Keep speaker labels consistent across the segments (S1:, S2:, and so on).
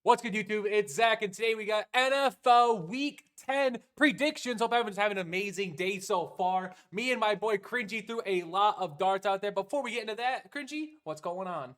S1: What's good, YouTube? It's Zach, and today we got NFL Week 10 predictions. Hope everyone's having an amazing day so far. Me and my boy Cringy threw a lot of darts out there. Before we get into that, Cringy, what's going on?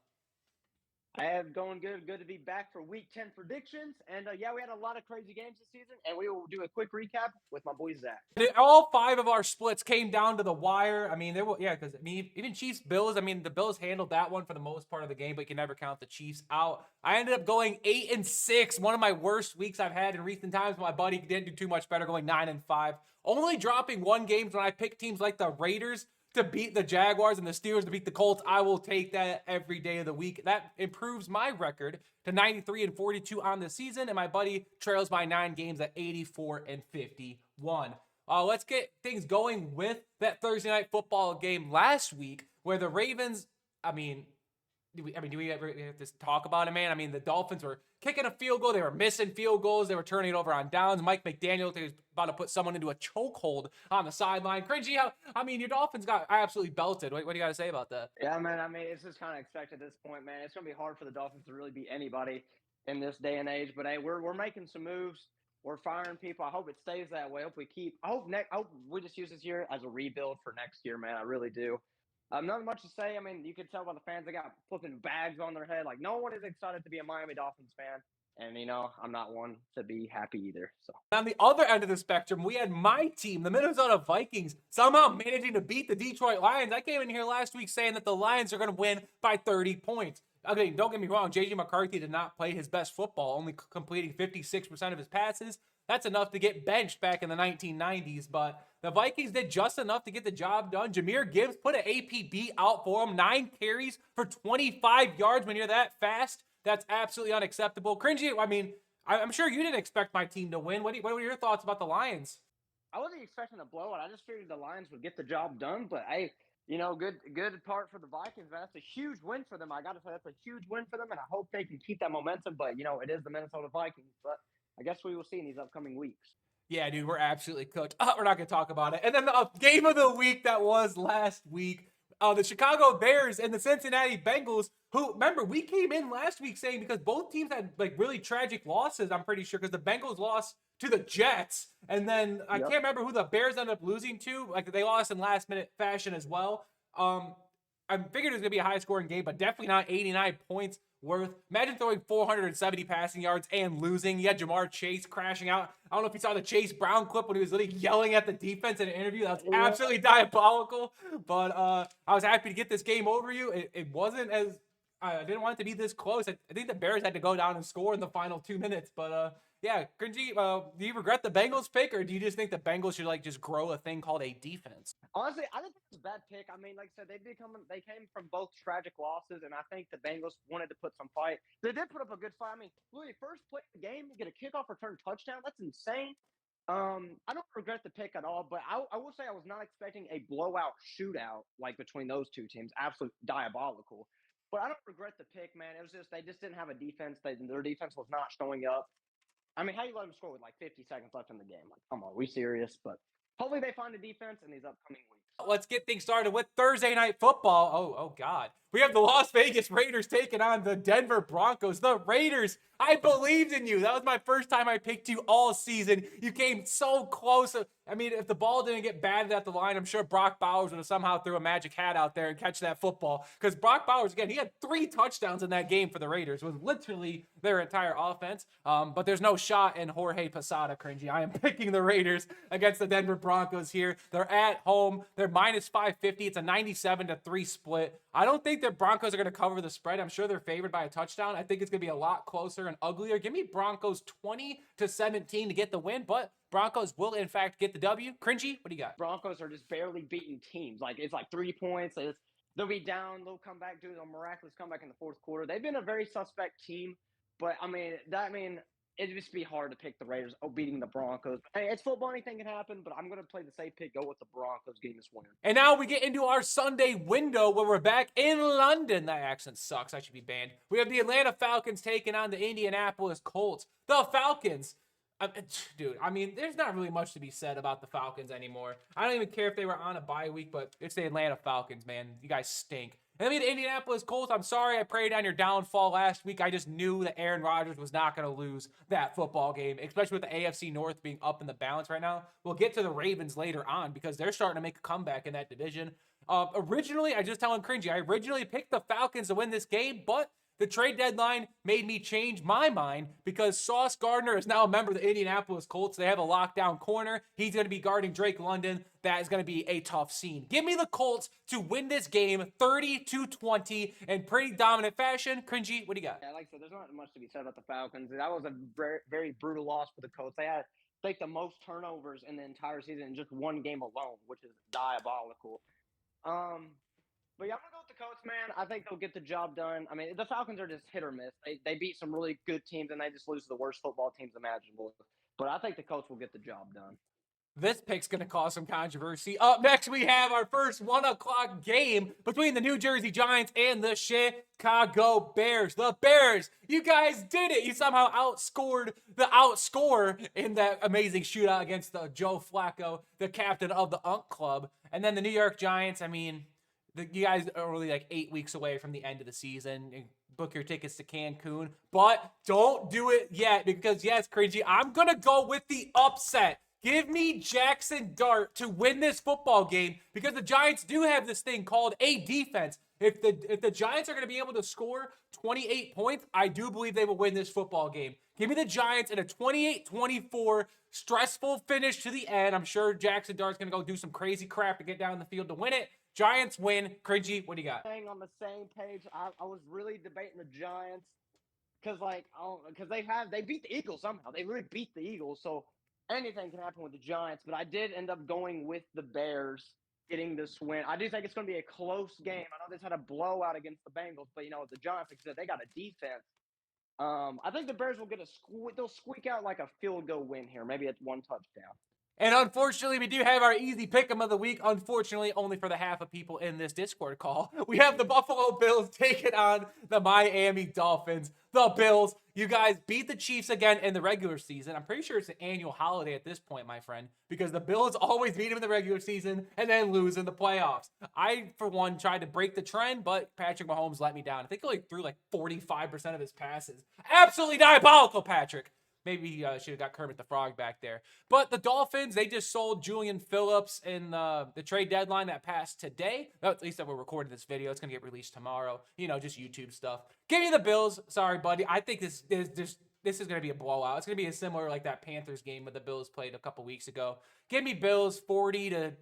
S2: I have going good. Good to be back for Week 10 predictions. And yeah, we had a lot of crazy games this season, and we will do a quick recap with my boy Zach.
S1: All five of our splits came down to the wire. I mean, because even Chiefs Bills. I mean, the Bills handled that one for the most part of the game, but you can never count the Chiefs out. I ended up going 8-6, one of my worst weeks I've had in recent times. My buddy didn't do too much better, going 9-5, only dropping one game when I picked teams like the Raiders to beat the Jaguars and the Steelers to beat the Colts. I will take that every day of the week. That improves my record to 93-42 on the season, and my buddy trails by 9 games at 84-51. Let's get things going with that Thursday night football game last week where the Ravens, do we have to talk about it, man? I mean, the Dolphins were kicking a field goal. They were missing field goals. They were turning it over on downs. Mike McDaniel was about to put someone into a chokehold on the sideline. Cringy, your Dolphins got absolutely belted. What do you got to say about that?
S2: Yeah, man. It's just kind of expected at this point, man. It's going to be hard for the Dolphins to really beat anybody in this day and age. But hey, we're making some moves. We're firing people. I hope it stays that way. I hope we just use this year as a rebuild for next year, man. I really do. Not much to say. I mean, you can tell by the fans, they got flipping bags on their head. Like, no one is excited to be a Miami Dolphins fan. And, I'm not one to be happy either. So,
S1: On the other end of the spectrum, we had my team, the Minnesota Vikings, somehow managing to beat the Detroit Lions. I came in here last week saying that the Lions are going to win by 30 points. Okay, don't get me wrong. J.J. McCarthy did not play his best football, only completing 56% of his passes. That's enough to get benched back in the 1990s, but the Vikings did just enough to get the job done. Jahmyr Gibbs put an APB out for him, 9 carries for 25 yards. When you're that fast, that's absolutely unacceptable. Cringy, I'm sure you didn't expect my team to win. What were your thoughts about the Lions?
S2: I wasn't expecting a blowout. I just figured the Lions would get the job done. But hey, good part for the Vikings, man. That's a huge win for them. I got to say, that's a huge win for them, and I hope they can keep that momentum. But it is the Minnesota Vikings. But I guess we will see in these upcoming weeks.
S1: Yeah, dude, we're absolutely cooked. We're not going to talk about it. And then the game of the week that was last week, the Chicago Bears and the Cincinnati Bengals, who, remember, we came in last week saying because both teams had, really tragic losses, I'm pretty sure, because the Bengals lost to the Jets, and then I can't remember who the Bears ended up losing to. Like, they lost in last-minute fashion as well. I figured it was going to be a high-scoring game, but definitely not 89 points worth. Imagine throwing 470 passing yards and losing. You had Jamar Chase crashing out. I don't know if you saw the Chase Brown clip when he was literally yelling at the defense in an interview. That was absolutely diabolical. But I was happy to get this game over you. It wasn't as I didn't want it to be this close. I think the Bears had to go down and score in the final 2 minutes. But yeah, Cringy, do you regret the Bengals pick, or do you just think the Bengals should just grow a thing called a defense?
S2: Honestly, I think it's a bad pick. I mean, like I said, they came from both tragic losses, and I think the Bengals wanted to put some fight. They did put up a good fight. I mean, Louis, first play of the game, you get a kickoff return touchdown. That's insane. I don't regret the pick at all, but I will say I was not expecting a blowout shootout like between those two teams. Absolute diabolical. But I don't regret the pick, man. It was just they just didn't have a defense. Their defense was not showing up. I mean, how you let them score with like 50 seconds left in the game? Like, come on, are we serious? But hopefully they find a defense in these upcoming weeks.
S1: Let's get things started with Thursday night football. Oh God. We have the Las Vegas Raiders taking on the Denver Broncos. The Raiders, I believed in you. That was my first time I picked you all season. You came so close. I mean, if the ball didn't get batted at the line, I'm sure Brock Bowers would have somehow threw a magic hat out there and catch that football. Because Brock Bowers, again, he had 3 touchdowns in that game for the Raiders. It was literally their entire offense. But there's no shot in Jorge Posada, Cringy. I am picking the Raiders against the Denver Broncos here. They're at home. They're minus 550. It's a 97-3 split. I don't think the Broncos are going to cover the spread. I'm sure they're favored by a touchdown. I think it's going to be a lot closer and uglier. Give me Broncos 20-17 to get the win, but Broncos will, in fact, get the W. Cringy, what do you got?
S2: Broncos are just barely beating teams. It's like 3 points. They'll be down. They'll come back, do a miraculous comeback in the fourth quarter. They've been a very suspect team, but it'd just be hard to pick the Raiders beating the Broncos. Hey, it's football. Anything can happen, but I'm going to play the safe pick. Go with the Broncos getting this win.
S1: And now we get into our Sunday window where we're back in London. That accent sucks. I should be banned. We have the Atlanta Falcons taking on the Indianapolis Colts. The Falcons. Dude, there's not really much to be said about the Falcons anymore. I don't even care if they were on a bye week, but it's the Atlanta Falcons, man. You guys stink. And I mean, the Indianapolis Colts, I'm sorry I prayed on your downfall last week. I just knew that Aaron Rodgers was not going to lose that football game, especially with the AFC North being up in the balance right now. We'll get to the Ravens later on because they're starting to make a comeback in that division. Originally, I just telling Cringy, I originally picked the Falcons to win this game, but the trade deadline made me change my mind because Sauce Gardner is now a member of the Indianapolis Colts. They have a lockdown corner. He's going to be guarding Drake London. That is going to be a tough scene. Give me the Colts to win this game 30-20 in pretty dominant fashion. Cringy, what do you got?
S2: Yeah, like I said, there's not much to be said about the Falcons. That was a very, very brutal loss for the Colts. They had like the most turnovers in the entire season in just one game alone, which is diabolical. But yeah, I'm gonna go with the Colts, man. I think they'll get the job done. I mean, the Falcons are just hit or miss. They beat some really good teams and they just lose to the worst football teams imaginable. But I think the Colts will get the job done.
S1: This pick's going to cause some controversy. Up next, we have our first 1 o'clock game between the New Jersey Giants and the Chicago Bears. The Bears, you guys did it. You somehow outscored the outscore in that amazing shootout against Joe Flacco, the captain of the Unk Club. And then the New York Giants, I mean, you guys are only like 8 weeks away from the end of the season. Book your tickets to Cancun, but don't do it yet because, yes, Cringy, I'm going to go with the upset. Give me Jackson Dart to win this football game because the Giants do have this thing called a defense. If the Giants are going to be able to score 28 points, I do believe they will win this football game. Give me the Giants in a 28-24 stressful finish to the end. I'm sure Jackson Dart's going to go do some crazy crap to get down the field to win it. Giants win. Cringy, what do you got?
S2: Staying on the same page, I was really debating the Giants because they beat the Eagles somehow. They really beat the Eagles, so anything can happen with the Giants. But I did end up going with the Bears getting this win. I do think it's going to be a close game. I know they had a blowout against the Bengals, but the Giants, like I said, they got a defense. I think the Bears will get they'll squeak out like a field goal win here, maybe it's 1 touchdown.
S1: And unfortunately, we do have our easy pick'em of the week. Unfortunately, only for the half of people in this Discord call. We have the Buffalo Bills taking on the Miami Dolphins. The Bills, you guys beat the Chiefs again in the regular season. I'm pretty sure it's an annual holiday at this point, my friend, because the Bills always beat them in the regular season and then lose in the playoffs. I, for one, tried to break the trend, but Patrick Mahomes let me down. I think he only threw like 45% of his passes. Absolutely diabolical, Patrick. Maybe he should have got Kermit the Frog back there. But the Dolphins, they just sold Julian Phillips in the trade deadline that passed today. At least that we're recording this video. It's going to get released tomorrow. Just YouTube stuff. Give me the Bills. Sorry, buddy. I think this is going to be a blowout. It's going to be a similar like that Panthers game that the Bills played a couple weeks ago. Give me Bills 40-7.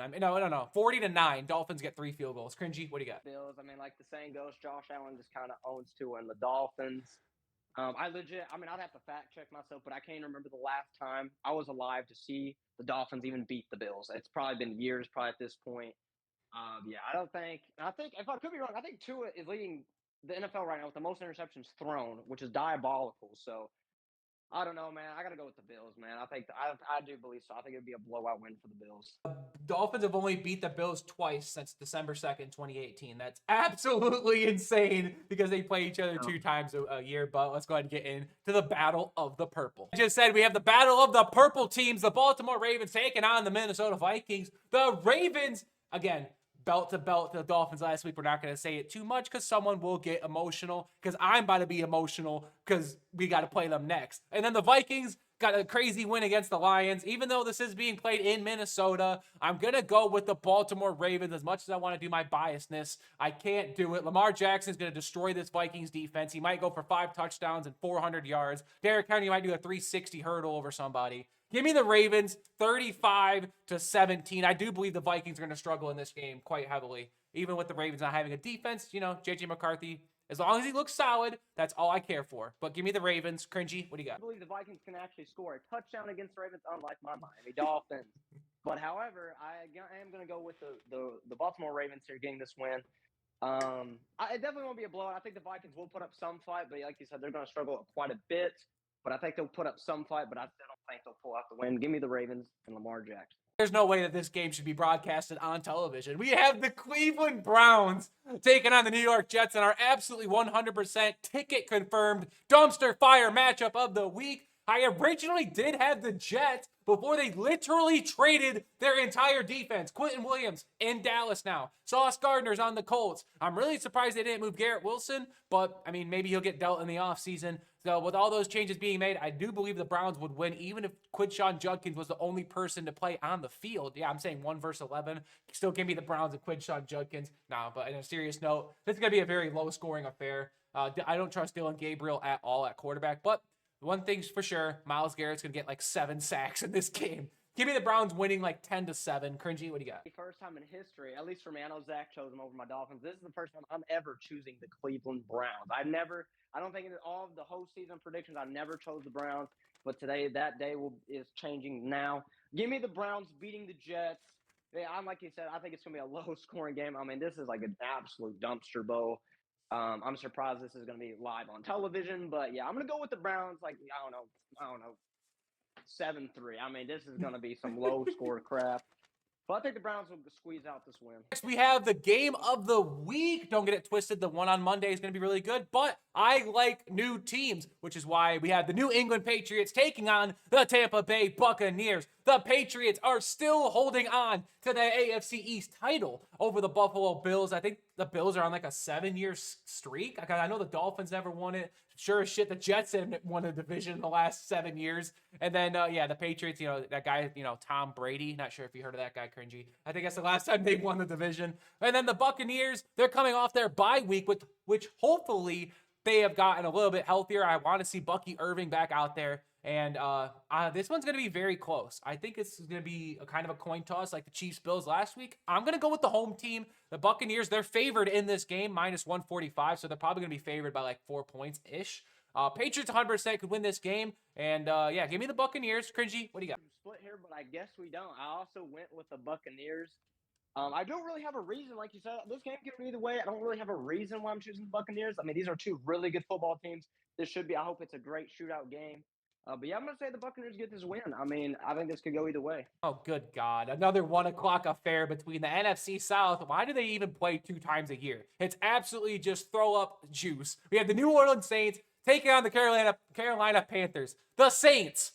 S1: I mean, no. 40-9. Dolphins get 3 field goals. Cringy, what do you got?
S2: Bills, I mean, like the saying goes, Josh Allen just kind of owns to win. The Dolphins. I'd have to fact check myself, but I can't remember the last time I was alive to see the Dolphins even beat the Bills. It's probably been years, probably at this point. I think if I could be wrong, I think Tua is leading the NFL right now with the most interceptions thrown, which is diabolical. So I don't know, man. I got to go with the Bills, man. I do believe so. I think it'd be a blowout win for the Bills.
S1: Dolphins have only beat the Bills twice since December 2nd, 2018. That's absolutely insane because they play each other 2 times a year. But let's go ahead and get into the Battle of the Purple. I just said we have the Battle of the Purple teams. The Baltimore Ravens taking on the Minnesota Vikings. The Ravens, again, belt to belt the Dolphins last week. We're not going to say it too much because someone will get emotional because I'm about to be emotional because we got to play them next. And then the Vikings got a crazy win against the Lions. Even though this is being played in Minnesota, I'm going to go with the Baltimore Ravens. As much as I want to do my biasness, I can't do it. Lamar Jackson is going to destroy this Vikings defense. He might go for 5 touchdowns and 400 yards. Derrick Henry might do a 360 hurdle over somebody. Give me the Ravens 35-17. I do believe the Vikings are going to struggle in this game quite heavily. Even with the Ravens not having a defense, JJ McCarthy, as long as he looks solid, that's all I care for. But give me the Ravens. Cringy, what do you got?
S2: I believe the Vikings can actually score a touchdown against the Ravens, unlike my Miami Dolphins. But however, I am going to go with the Baltimore Ravens here getting this win. It definitely won't be a blowout. I think the Vikings will put up some fight, but like you said, they're going to struggle quite a bit. But I think they'll put up some fight, but I still don't think they'll pull out the win. Give me the Ravens and Lamar Jackson.
S1: There's no way that this game should be broadcasted on television. We have the Cleveland Browns taking on the New York Jets in our absolutely 100% ticket confirmed dumpster fire matchup of the week. I originally did have the Jets before they literally traded their entire defense. Quentin Williams in Dallas now. Sauce Gardner's on the Colts. I'm really surprised they didn't move Garrett Wilson, but I mean, maybe he'll get dealt in the offseason. So with all those changes being made, I do believe the Browns would win, even if Quinshawn Judkins was the only person to play on the field. Yeah, I'm saying 1 versus 11. Still give me the Browns and Quinshawn Judkins. No, but on a serious note, this is going to be a very low-scoring affair. I don't trust Dylan Gabriel at all at quarterback, but one thing's for sure, Myles Garrett's going to get like 7 sacks in this game. Give me the Browns winning like 10-7. Cringy, what do you got?
S2: First time in history, at least for me, I know Zach chose them over my Dolphins. This is the first time I'm ever choosing the Cleveland Browns. I don't think in all of the whole season predictions, I never chose the Browns. But today, that day is changing now. Give me the Browns beating the Jets. Yeah, like you said, I think it's going to be a low-scoring game. I mean, this is like an absolute dumpster bowl. I'm surprised this is going to be live on television. But, yeah, I'm going to go with the Browns. Like, I don't know, 7-3. I mean, this is going to be some low-score crap. But I think the Browns will squeeze out this win.
S1: Next, we have the game of the week. Don't get it twisted. The one on Monday is going to be really good, but I like new teams, which is why we have the New England Patriots taking on the Tampa Bay Buccaneers. The Patriots are still holding on to the AFC East title over the Buffalo Bills. I think the Bills are on like a 7-year streak. I know the Dolphins never won it. Sure as shit, the Jets haven't won a division in the last 7 years. And then, the Patriots, that guy, Tom Brady. Not sure if you heard of that guy, Cringy. I think that's the last time they won the division. And then the Buccaneers, they're coming off their bye week, which hopefully they have gotten a little bit healthier. I want to see Bucky Irving back out there. And this one's going to be very close. I think it's going to be a kind of a coin toss like the Chiefs-Bills last week. I'm going to go with the home team. The Buccaneers, they're favored in this game, minus 145, so they're probably going to be favored by like 4 points-ish. Patriots 100% could win this game. And, give me the Buccaneers. Cringy, what do you got?
S2: Split here, but I guess we don't. I also went with the Buccaneers. I don't really have a reason, like you said. This game can go either way. I don't really have a reason why I'm choosing the Buccaneers. I mean, these are two really good football teams. This should be, I hope it's a great shootout game. But yeah, I'm going to say the Buccaneers get this win. I mean, I think this could go either way.
S1: Oh, good God. Another 1 o'clock affair between the NFC South. Why do they even play 2 times a year? It's absolutely just throw up juice. We have the New Orleans Saints taking on the Carolina Panthers. The Saints.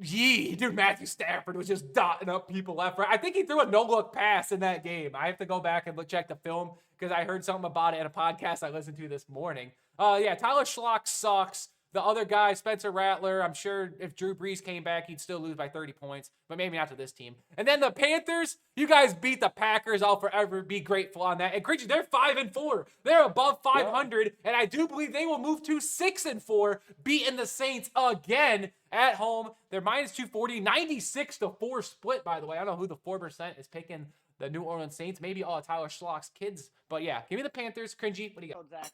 S1: Dude, Matthew Stafford was just dotting up people left, right. I think he threw a no-look pass in that game. I have to go back and check the film because I heard something about it in a podcast I listened to this morning. Tyler Schlock sucks. The other guy, Spencer Rattler, I'm sure if Drew Brees came back, he'd still lose by 30 points, but maybe not to this team. And then the Panthers, you guys beat the Packers. I'll forever be grateful on that. And Creature, they're 5-4. They're above 500, and I do believe they will move to 6-4, beating the Saints again at home. They're minus 240, 96-4 split, by the way. I don't know who the 4% is picking the New Orleans Saints. Maybe all of Tyler Schlock's kids. But yeah, give me the Panthers. Cringy, what do you got?
S2: Zach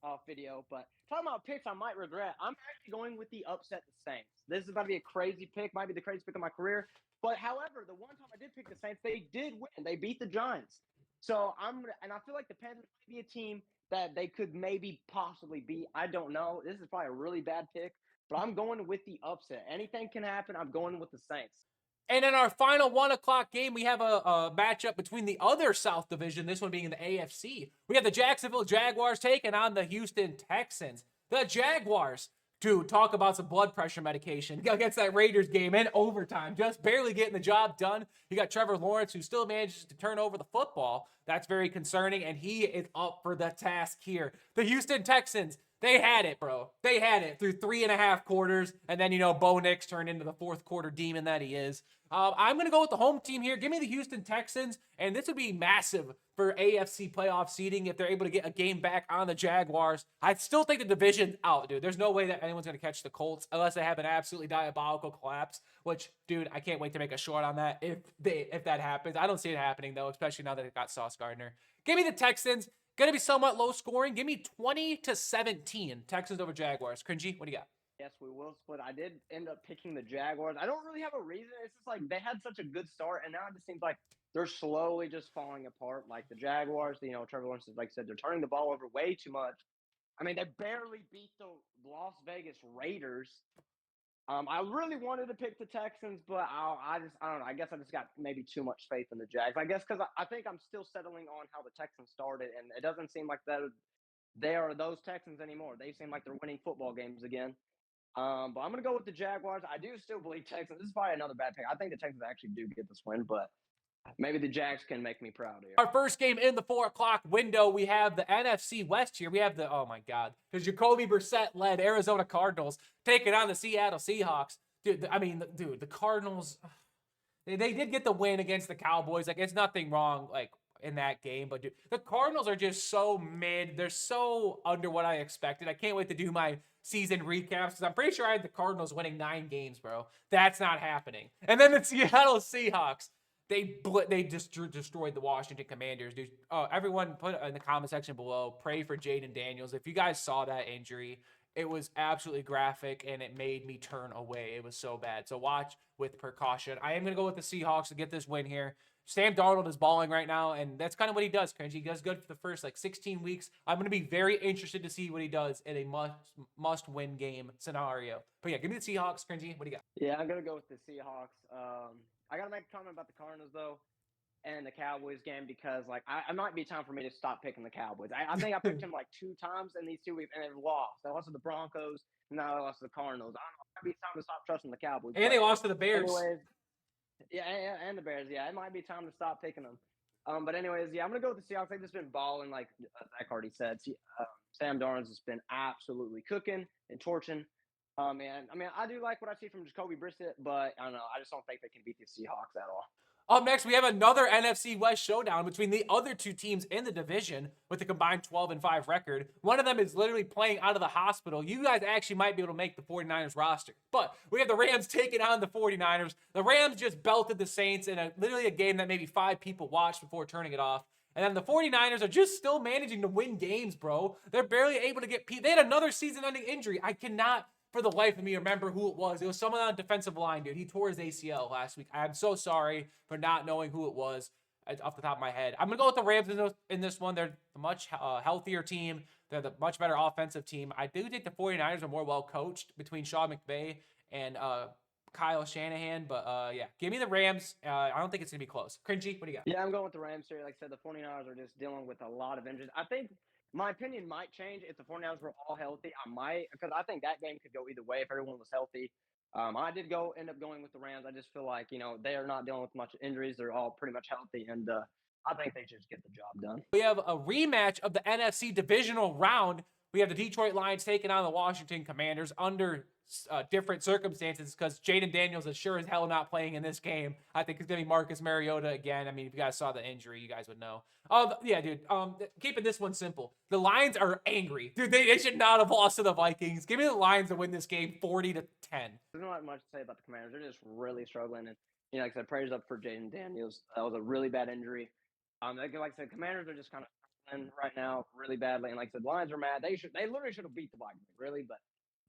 S2: off video, but talking about picks I might regret. I'm actually going with the upset the Saints. This is about to be a crazy pick, might be the craziest pick of my career. But however, the one time I did pick the Saints, they did win. They beat the Giants. So I feel like the Panthers might be a team that they could maybe possibly beat. I don't know. This is probably a really bad pick, but I'm going with the upset. Anything can happen. I'm going with the Saints.
S1: And in our final 1 o'clock game, we have a matchup between the other South Division, this one being in the AFC. We have the Jacksonville Jaguars taking on the Houston Texans. The Jaguars, dude, talk about some blood pressure medication against that Raiders game in overtime, just barely getting the job done. You got Trevor Lawrence, who still manages to turn over the football. That's very concerning, and he is up for the task here. The Houston Texans, they had it, bro. They had it through 3.5 quarters, and then, Bo Nix turned into the fourth quarter demon that he is. I'm going to go with the home team here. Give me the Houston Texans, and this would be massive for AFC playoff seeding if they're able to get a game back on the Jaguars. I still think the division's out, dude. There's no way that anyone's going to catch the Colts unless they have an absolutely diabolical collapse, which, dude, I can't wait to make a short on that if that happens. I don't see it happening, though, especially now that they've got Sauce Gardner. Give me the Texans. Going to be somewhat low scoring. Give me 20-17. Texans over Jaguars. Cringy, what do you got?
S2: Yes, we will split. I did end up picking the Jaguars. I don't really have a reason. It's just like they had such a good start, and now it just seems like they're slowly just falling apart. Like the Jaguars, Trevor Lawrence, like I said, they're turning the ball over way too much. I mean, they barely beat the Las Vegas Raiders. I really wanted to pick the Texans, but I don't know. I guess I just got maybe too much faith in the Jags. I guess because I think I'm still settling on how the Texans started, and it doesn't seem like they are those Texans anymore. They seem like they're winning football games again. But I'm gonna go with the Jaguars. I do still believe Texans. This is probably another bad pick. I think the Texans actually do get this win, but maybe the Jags can make me proud here.
S1: Our first game in the 4 o'clock window, we have the NFC West here. We have the, oh my God, the Jacoby Brissett-led Arizona Cardinals taking on the Seattle Seahawks. Dude, the Cardinals, they did get the win against the Cowboys. Like, it's nothing wrong, like, in that game. But, dude, the Cardinals are just so mid. They're so under what I expected. I can't wait to do my season recaps because I'm pretty sure I had the Cardinals winning 9 games, bro. That's not happening. And then the Seattle Seahawks. They just destroyed the Washington Commanders, dude. Everyone put in the comment section below, pray for Jaden Daniels. If you guys saw that injury, it was absolutely graphic, and it made me turn away. It was so bad. So watch with precaution. I am going to go with the Seahawks to get this win here. Sam Darnold is balling right now, and that's kind of what he does, Cringy. He does good for the first, 16 weeks. I'm going to be very interested to see what he does in a must-win game scenario. But yeah, give me the Seahawks, Cringy. What do you got?
S2: Yeah, I'm gonna go with the Seahawks. I gotta make a comment about the Cardinals though, and the Cowboys game because I might be time for me to stop picking the Cowboys. I think I picked them 2 times in these 2 weeks and they've lost. I lost to the Broncos, and now I lost to the Cardinals. I don't know. It might be time to stop trusting the Cowboys.
S1: And they lost to the Bears.
S2: Anyways, yeah, and the Bears. Yeah, it might be time to stop picking them. But anyways, yeah, I'm gonna go with the Seahawks. They've just been balling, like Zach already said. Sam Darnold's just been absolutely cooking and torching. And I mean, I do like what I see from Jacoby Brissett, but I don't know. I just don't think they can beat the Seahawks at all.
S1: Up next, we have another NFC West showdown between the other 2 teams in the division with a combined 12-5 record. One of them is literally playing out of the hospital. You guys actually might be able to make the 49ers roster. But we have the Rams taking on the 49ers. The Rams just belted the Saints in literally a game that maybe 5 people watched before turning it off. And then the 49ers are just still managing to win games, bro. They're barely able to get... They had another season-ending injury. I cannot... for the life of me remember who it was. It was someone on the defensive line, dude. He tore his ACL last week. I'm so sorry for not knowing who it was off the top of my head. I'm going to go with the Rams in this one. They're a much healthier team. They're the much better offensive team. I do think the 49ers are more well-coached between Sean McVay and Kyle Shanahan. But, yeah, give me the Rams. I don't think it's going to be close. Cringy, what do you got?
S2: Yeah, I'm going with the Rams here. Like I said, the 49ers are just dealing with a lot of injuries. I think my opinion might change if the 49ers were all healthy. I might, because I think that game could go either way if everyone was healthy. I did end up going with the Rams. I just feel like, they are not dealing with much injuries. They're all pretty much healthy, and I think they just get the job done.
S1: We have a rematch of the NFC divisional round. We have the Detroit Lions taking on the Washington Commanders under different circumstances because Jaden Daniels is sure as hell not playing in this game. I think it's going to be Marcus Mariota again. I mean, if you guys saw the injury, you guys would know. Yeah, dude, keeping this one simple. The Lions are angry. Dude, they should not have lost to the Vikings. Give me the Lions to win this game 40-10.
S2: There's not much to say about the Commanders. They're just really struggling. And, like I said, prayers up for Jaden Daniels. That was a really bad injury. Like I said, Commanders are just kind of struggling right now really badly. And like I said, Lions are mad. They literally should have beat the Vikings, really. But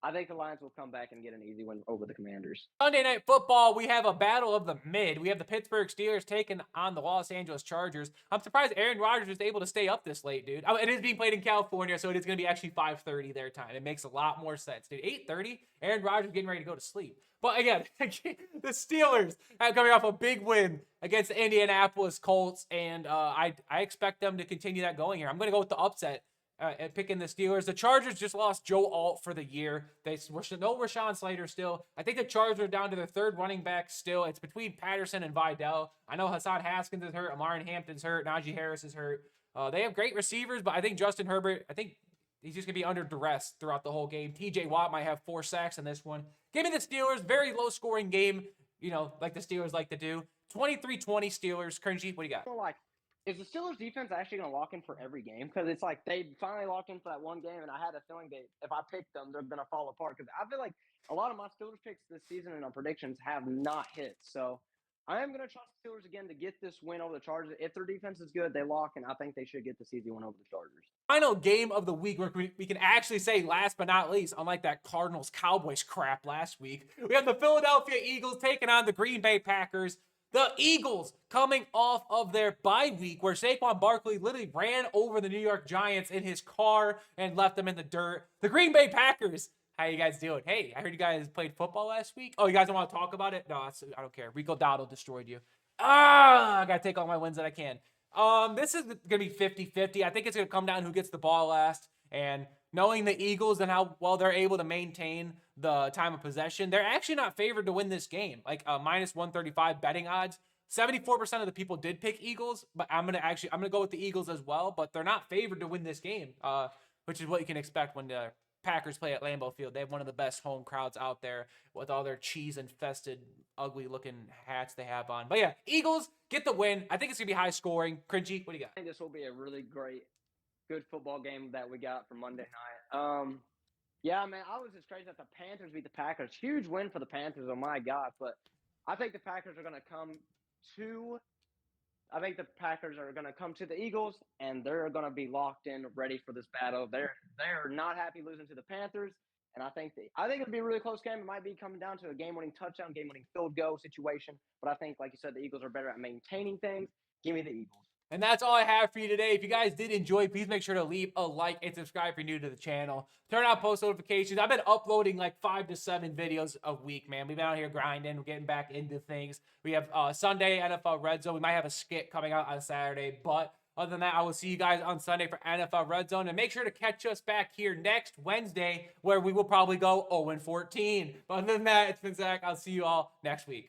S2: I think the Lions will come back and get an easy win over the Commanders.
S1: Sunday Night Football, we have a battle of the mid. We have the Pittsburgh Steelers taking on the Los Angeles Chargers. I'm surprised Aaron Rodgers was able to stay up this late, dude. It is being played in California, so it is going to be actually 5:30 their time. It makes a lot more sense, dude. 8:30, Aaron Rodgers getting ready to go to sleep. But again, the Steelers are coming off a big win against the Indianapolis Colts, and I expect them to continue that going here. I'm going to go with the upset. Picking the Steelers. The Chargers just lost Joe Alt for the year. They no Rashawn Slater still. I think the Chargers are down to their 3rd running back still. It's between Patterson and Vidal. I know Hassan Haskins is hurt. Amarin Hampton's hurt. Najee Harris is hurt. They have great receivers, but I think Justin Herbert, he's just going to be under duress throughout the whole game. TJ Watt might have 4 sacks in this one. Give me the Steelers. Very low-scoring game, like the Steelers like to do. 23-20 Steelers. Cringy, what do you got?
S2: So, is the Steelers defense actually going to lock in for every game? Because it's like they finally locked in for that one game, and I had a feeling if I picked them, they're going to fall apart. Because I feel like a lot of my Steelers picks this season and our predictions have not hit. So I am going to trust the Steelers again to get this win over the Chargers. If their defense is good, they lock, and I think they should get this easy win over the Chargers.
S1: Final game of the week where we can actually say last but not least, unlike that Cardinals-Cowboys crap last week, we have the Philadelphia Eagles taking on the Green Bay Packers. The Eagles coming off of their bye week where Saquon Barkley literally ran over the New York Giants in his car and left them in the dirt. The Green Bay Packers, how you guys doing? Hey, I heard you guys played football last week. Oh, you guys don't want to talk about it? No, I don't care. Rico Dowdle destroyed you. I got to take all my wins that I can. This is going to be 50-50. I think it's going to come down to who gets the ball last. And knowing the Eagles and how well they're able to maintain the time of possession, they're actually not favored to win this game. Like minus 135 betting odds. 74% of the people did pick Eagles, but I'm gonna go with the Eagles as well. But they're not favored to win this game, which is what you can expect when the Packers play at Lambeau Field. They have one of the best home crowds out there with all their cheese infested, ugly looking hats they have on. But yeah, Eagles get the win. I think it's gonna be high scoring. Cringy, what do you got?
S2: I think this will be a really good football game that we got for Monday night. Yeah, man, I was just crazy that the Panthers beat the Packers. Huge win for the Panthers. Oh my God! But I think the Packers are going to come to. I think the Packers are going to come to the Eagles, and they're going to be locked in, ready for this battle. They're not happy losing to the Panthers, and I think it'll be a really close game. It might be coming down to a game-winning touchdown, game-winning field goal situation. But I think, like you said, the Eagles are better at maintaining things. Give me the Eagles.
S1: And that's all I have for you today. If you guys did enjoy, please make sure to leave a like and subscribe if you're new to the channel. Turn on post notifications. I've been uploading like 5 to 7 videos a week, man. We've been out here grinding. We're getting back into things. We have Sunday NFL Red Zone. We might have a skit coming out on Saturday. But other than that, I will see you guys on Sunday for NFL Red Zone. And make sure to catch us back here next Wednesday where we will probably go 0-14. But other than that, it's been Zach. I'll see you all next week.